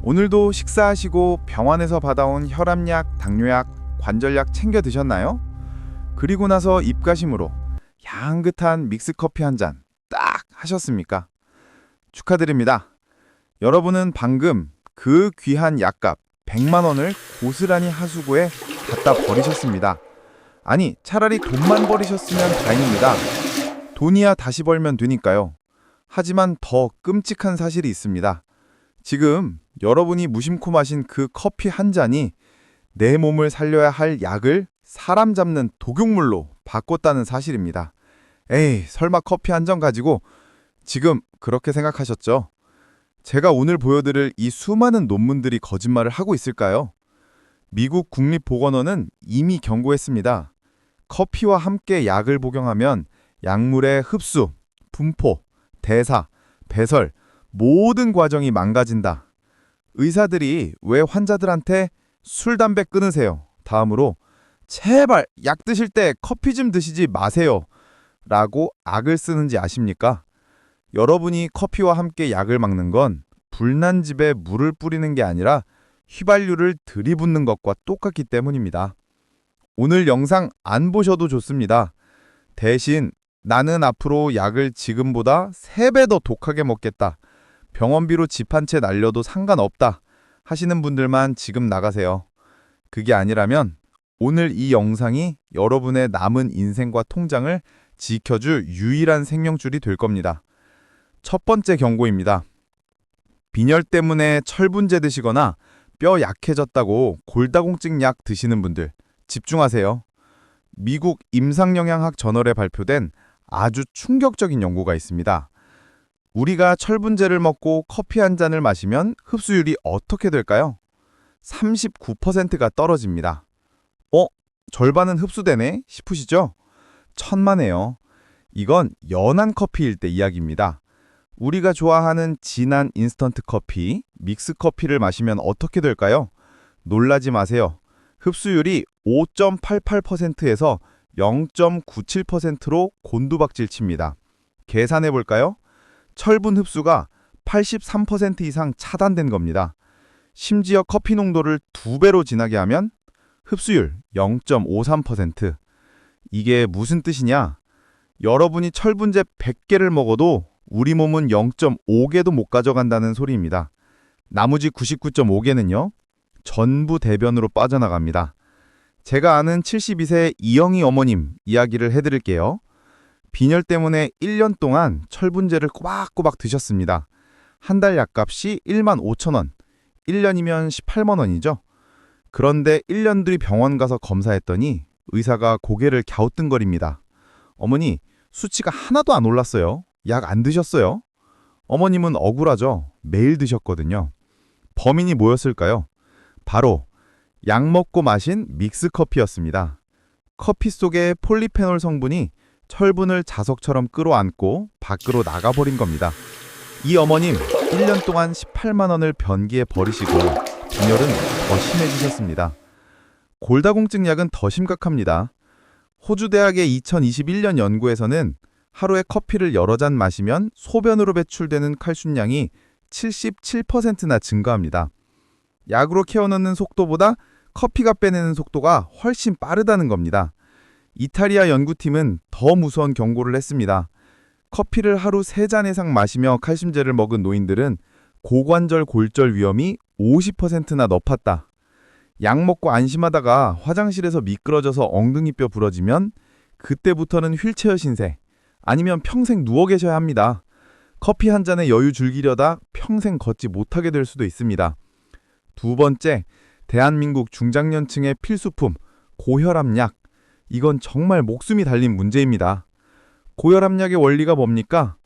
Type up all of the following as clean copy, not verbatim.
오늘도 식사하시고 병원에서 받아온 혈압약, 당뇨약, 관절약 챙겨 드셨나요? 그리고 나서 입가심으로 향긋한 믹스커피 한 잔 딱 하셨습니까? 축하드립니다. 여러분은 방금 그 귀한 약값 100만 원을 고스란히 하수구에 갖다 버리셨습니다. 아니, 차라리 돈만 버리셨으면 다행입니다. 돈이야 다시 벌면 되니까요. 하지만 더 끔찍한 사실이 있습니다. 지금 여러분이 무심코 마신 그 커피 한 잔이 내 몸을 살려야 할 약을 사람 잡는 독용물로 바꿨다는 사실입니다. 에이, 설마 커피 한 잔 가지고 지금 그렇게 생각하셨죠? 제가 오늘 보여드릴 이 수많은 논문들이 거짓말을 하고 있을까요? 미국 국립보건원은 이미 경고했습니다. 커피와 함께 약을 복용하면 약물의 흡수, 분포, 대사, 배설, 모든 과정이 망가진다. 의사들이 왜 환자들한테 술, 담배 끊으세요, 다음으로 제발 약 드실 때 커피 좀 드시지 마세요 라고 악을 쓰는지 아십니까? 여러분이 커피와 함께 약을 막는 건 불난 집에 물을 뿌리는 게 아니라 휘발유를 들이붓는 것과 똑같기 때문입니다. 오늘 영상 안 보셔도 좋습니다. 대신 나는 앞으로 약을 지금보다 3배 더 독하게 먹겠다, 병원비로 집 한 채 날려도 상관없다 하시는 분들만 지금 나가세요. 그게 아니라면 오늘 이 영상이 여러분의 남은 인생과 통장을 지켜줄 유일한 생명줄이 될 겁니다. 첫 번째 경고입니다. 빈혈 때문에 철분제 드시거나 뼈 약해졌다고 골다공증 약 드시는 분들 집중하세요. 미국 임상영양학 저널에 발표된 아주 충격적인 연구가 있습니다. 우리가 철분제를 먹고 커피 한 잔을 마시면 흡수율이 어떻게 될까요? 39%가 떨어집니다. 절반은 흡수되네 싶으시죠? 천만에요. 이건 연한 커피일 때 이야기입니다. 우리가 좋아하는 진한 인스턴트 커피, 믹스 커피를 마시면 어떻게 될까요? 놀라지 마세요. 흡수율이 5.88%에서 0.97%로 곤두박질 칩니다. 계산해 볼까요? 철분 흡수가 83% 이상 차단된 겁니다. 심지어 커피 농도를 2배로 진하게 하면 흡수율 0.53%. 이게 무슨 뜻이냐? 여러분이 철분제 100개를 먹어도 우리 몸은 0.5개도 못 가져간다는 소리입니다. 나머지 99.5개는요, 전부 대변으로 빠져나갑니다. 제가 아는 72세 이영희 어머님 이야기를 해드릴게요. 빈혈 때문에 1년 동안 철분제를 꼬박꼬박 드셨습니다. 한 달 약값이 15,000원, 1년이면 18만 원이죠. 그런데 1년 뒤 병원 가서 검사했더니 의사가 고개를 갸우뚱거립니다. 어머니, 수치가 하나도 안 올랐어요. 약 안 드셨어요? 어머님은 억울하죠. 매일 드셨거든요. 범인이 뭐였을까요? 바로 약 먹고 마신 믹스커피였습니다. 커피 속의 폴리페놀 성분이 철분을 자석처럼 끌어안고 밖으로 나가버린 겁니다. 이 어머님 1년 동안 18만 원을 변기에 버리시고 빈혈은 더 심해지셨습니다. 골다공증 약은 더 심각합니다. 호주 대학의 2021년 연구에서는 하루에 커피를 여러 잔 마시면 소변으로 배출되는 칼슘량이 77%나 증가합니다. 약으로 케어넣는 속도보다 커피가 빼내는 속도가 훨씬 빠르다는 겁니다. 이탈리아 연구팀은 더 무서운 경고를 했습니다. 커피를 하루 3잔 이상 마시며 칼슘제를 먹은 노인들은 고관절 골절 위험이 50%나 높았다. 약 먹고 안심하다가 화장실에서 미끄러져서 엉덩이뼈 부러지면 그때부터는 휠체어 신세, 아니면 평생 누워 계셔야 합니다. 커피 한 잔에 여유 즐기려다 평생 걷지 못하게 될 수도 있습니다. 두 번째, 대한민국 중장년층의 필수품, 고혈압약. 이건 정말 목숨이 달린 문제입니다. 고혈압약의 원리가 뭡니까?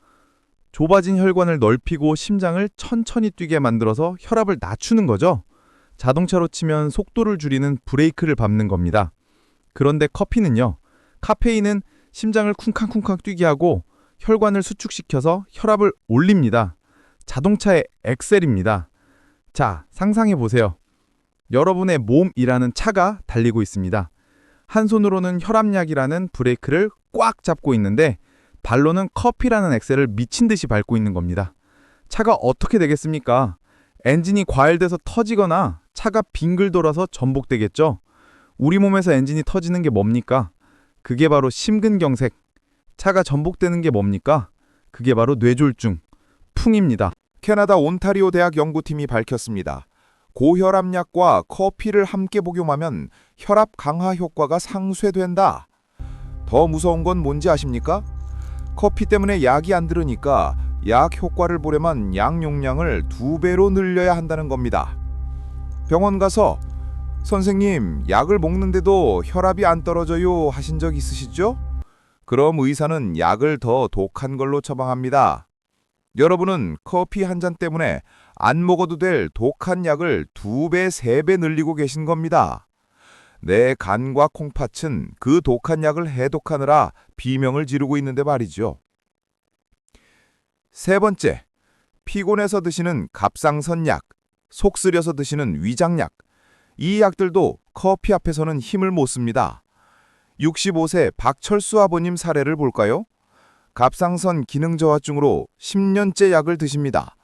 좁아진 혈관을 넓히고 심장을 천천히 뛰게 만들어서 혈압을 낮추는 거죠. 자동차로 치면 속도를 줄이는 브레이크를 밟는 겁니다. 그런데 커피는요, 카페인은 심장을 쿵쾅쿵쾅 뛰게 하고 혈관을 수축시켜서 혈압을 올립니다. 자동차의 엑셀입니다. 자, 상상해 보세요. 여러분의 몸이라는 차가 달리고 있습니다. 한 손으로는 혈압약이라는 브레이크를 꽉 잡고 있는데 발로는 커피라는 엑셀을 미친 듯이 밟고 있는 겁니다. 차가 어떻게 되겠습니까? 엔진이 과열돼서 터지거나 차가 빙글 돌아서 전복되겠죠. 우리 몸에서 엔진이 터지는 게 뭡니까? 그게 바로 심근경색. 차가 전복되는 게 뭡니까? 그게 바로 뇌졸중, 풍입니다. 캐나다 온타리오 대학 연구팀이 밝혔습니다. 고혈압약과 커피를 함께 복용하면 혈압 강화 효과가 상쇄된다. 더 무서운 건 뭔지 아십니까? 커피 때문에 약이 안 들으니까 약 효과를 보려면 약 용량을 2배로 늘려야 한다는 겁니다. 병원 가서 선생님, 약을 먹는데도 혈압이 안 떨어져요 하신 적 있으시죠? 그럼 의사는 약을 더 독한 걸로 처방합니다. 여러분은 커피 한 잔 때문에 안 먹어도 될 독한 약을 2배, 3배 늘리고 계신 겁니다. 내 간과 콩팥은 그 독한 약을 해독하느라 비명을 지르고 있는데 말이죠. 세 번째, 피곤해서 드시는 갑상선약, 속 쓰려서 드시는 위장약. 이 약들도 커피 앞에서는 힘을 못 씁니다. 65세 박철수 아버님 사례를 볼까요? 갑상선 기능 저하증으로 10년째 약을 드십니다.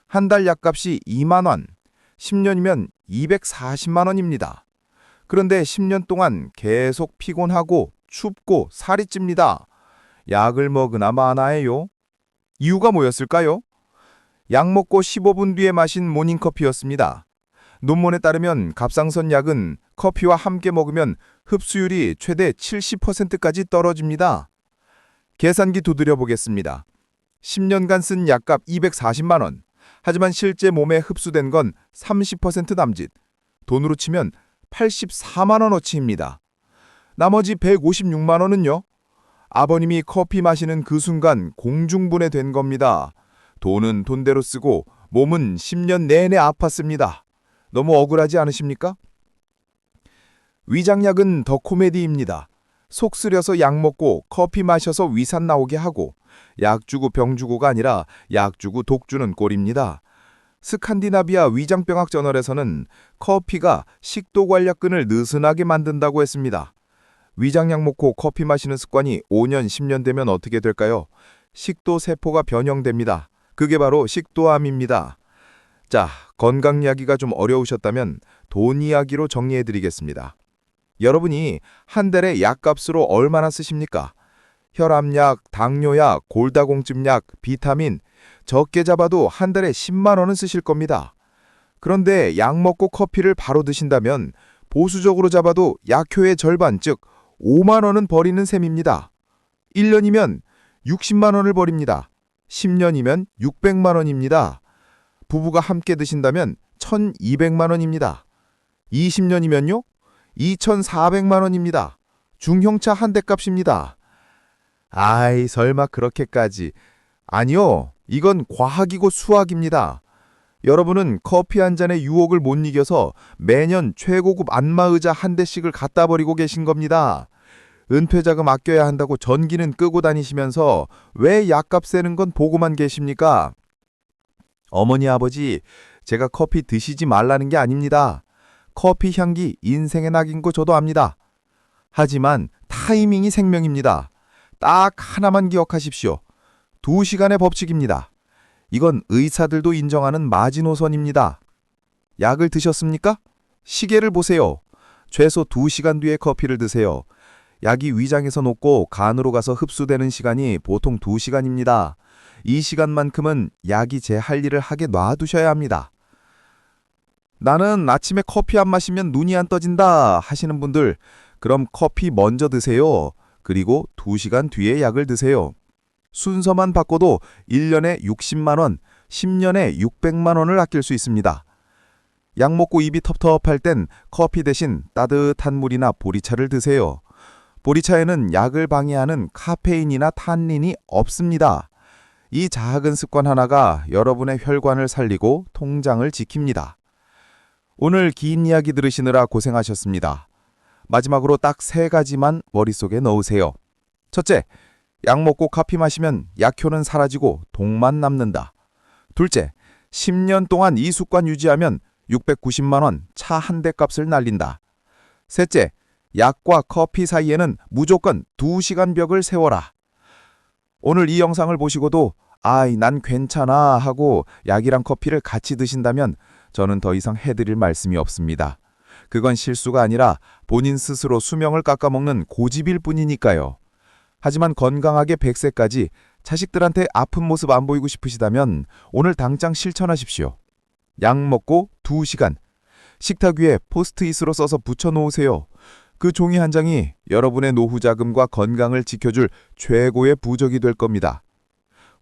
한 달 약값이 2만 원, 10년이면 240만 원입니다. 그런데 10년 동안 계속 피곤하고 춥고 살이 찝니다. 약을 먹으나 마나예요. 이유가 뭐였을까요? 약 먹고 15분 뒤에 마신 모닝커피였습니다. 논문에 따르면 갑상선 약은 커피와 함께 먹으면 흡수율이 최대 70%까지 떨어집니다. 계산기 두드려 보겠습니다. 10년간 쓴 약값 240만 원. 하지만 실제 몸에 흡수된 건 30% 남짓. 돈으로 치면 84만 원어치입니다. 나머지 156만 원은요? 아버님이 커피 마시는 그 순간 공중분해된 겁니다. 돈은 돈대로 쓰고 몸은 10년 내내 아팠습니다. 너무 억울하지 않으십니까? 위장약은 더 코미디입니다. 속 쓰려서 약 먹고 커피 마셔서 위산 나오게 하고 약 주고 병 주고가 아니라 약 주고 독 주는 꼴입니다. 스칸디나비아 위장병학 저널에서는 커피가 식도 관략근을 느슨하게 만든다고 했습니다. 위장약 먹고 커피 마시는 습관이 5년, 10년 되면 어떻게 될까요? 식도 세포가 변형됩니다. 그게 바로 식도암입니다. 자, 건강 이야기가 좀 어려우셨다면 돈 이야기로 정리해드리겠습니다. 여러분이 한 달에 약값으로 얼마나 쓰십니까? 혈압약, 당뇨약, 골다공증약, 비타민, 적게 잡아도 한 달에 10만 원은 쓰실 겁니다. 그런데 약 먹고 커피를 바로 드신다면 보수적으로 잡아도 약효의 절반, 즉 5만 원은 버리는 셈입니다. 1년이면 60만 원을 버립니다. 10년이면 600만 원입니다. 부부가 함께 드신다면 1,200만 원입니다. 20년이면요? 2,400만 원입니다. 중형차 한 대 값입니다. 아이, 설마 그렇게까지. 아니요, 이건 과학이고 수학입니다. 여러분은 커피 한 잔의 유혹을 못 이겨서 매년 최고급 안마의자 한 대씩을 갖다 버리고 계신 겁니다. 은퇴자금 아껴야 한다고 전기는 끄고 다니시면서 왜 약값 세는 건 보고만 계십니까? 어머니, 아버지, 제가 커피 드시지 말라는 게 아닙니다. 커피 향기 인생의 낙인 거 저도 압니다. 하지만 타이밍이 생명입니다. 딱 하나만 기억하십시오. 2시간의 법칙입니다. 이건 의사들도 인정하는 마지노선입니다. 약을 드셨습니까? 시계를 보세요. 최소 2시간 뒤에 커피를 드세요. 약이 위장에서 녹고 간으로 가서 흡수되는 시간이 보통 2시간입니다. 이 시간만큼은 약이 제 할 일을 하게 놔두셔야 합니다. 나는 아침에 커피 안 마시면 눈이 안 떠진다 하시는 분들, 그럼 커피 먼저 드세요. 그리고 2시간 뒤에 약을 드세요. 순서만 바꿔도 1년에 60만 원, 10년에 600만 원을 아낄 수 있습니다. 약 먹고 입이 텁텁할 땐 커피 대신 따뜻한 물이나 보리차를 드세요. 보리차에는 약을 방해하는 카페인이나 탄닌이 없습니다. 이 작은 습관 하나가 여러분의 혈관을 살리고 통장을 지킵니다. 오늘 긴 이야기 들으시느라 고생하셨습니다. 마지막으로 딱 3가지만 머릿속에 넣으세요. 첫째, 약 먹고 커피 마시면 약효는 사라지고 독만 남는다. 둘째, 10년 동안 이 습관 유지하면 690만 원 차 한 대 값을 날린다. 셋째, 약과 커피 사이에는 무조건 2시간 벽을 세워라. 오늘 이 영상을 보시고도 난 괜찮아 하고 약이랑 커피를 같이 드신다면 저는 더 이상 해드릴 말씀이 없습니다. 그건 실수가 아니라 본인 스스로 수명을 깎아먹는 고집일 뿐이니까요. 하지만 건강하게 100세까지 자식들한테 아픈 모습 안 보이고 싶으시다면 오늘 당장 실천하십시오. 약 먹고 2시간. 식탁 위에 포스트잇으로 써서 붙여놓으세요. 그 종이 한 장이 여러분의 노후 자금과 건강을 지켜줄 최고의 부적이 될 겁니다.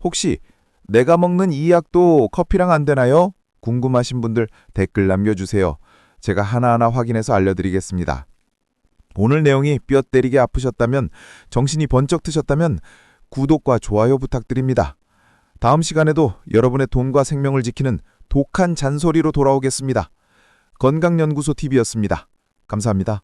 혹시 내가 먹는 이 약도 커피랑 안 되나요? 궁금하신 분들 댓글 남겨주세요. 제가 하나하나 확인해서 알려드리겠습니다. 오늘 내용이 뼈 때리게 아프셨다면, 정신이 번쩍 트셨다면 구독과 좋아요 부탁드립니다. 다음 시간에도 여러분의 돈과 생명을 지키는 독한 잔소리로 돌아오겠습니다. 건강연구소 TV였습니다. 감사합니다.